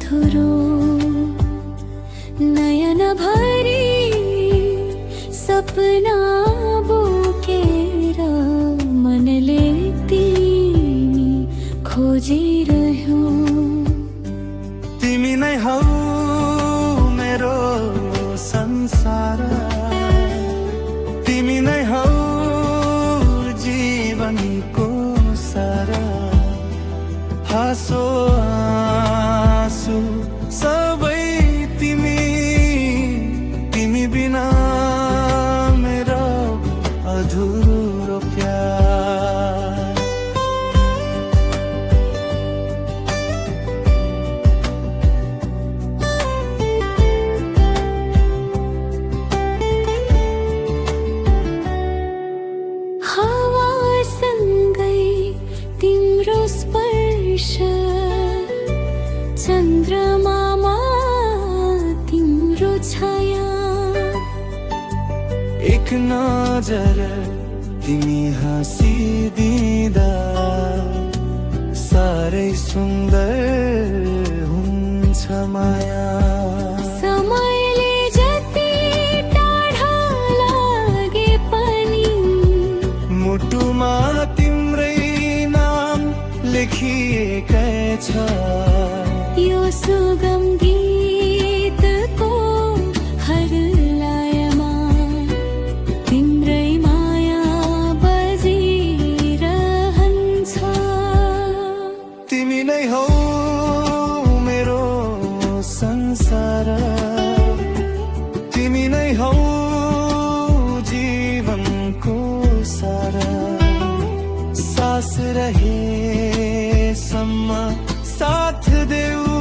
मधुरो नयन भरी सपना बोकेर मनले तिमी खोजिरह्यौ। तिमी नै हौ मेरो संसार, तिमी नै हौ जीवनको सारा। हाँसो आँसु सबै तिमी, तिमी बिना मेरो अधुरो प्यार। हावासँगै तिम्रो स्पर्श, चन्द्रमामा तिम्रो छाया। एक नजर तिमी हाँसिदिँदा साह्रै सुन्दर हुन्छ माया। समयले जति टाढा लागे पनि मुटुमा तिम्रै नाम लेखिएकै छ। यो सुगम गीतको हर लयमा तिम्रै माया बजिरहन्छ। तिमी नै हौ मेरो संसार, तिमी नै हौ जीवनको सारा। सास रहेसम्म साथ देऊ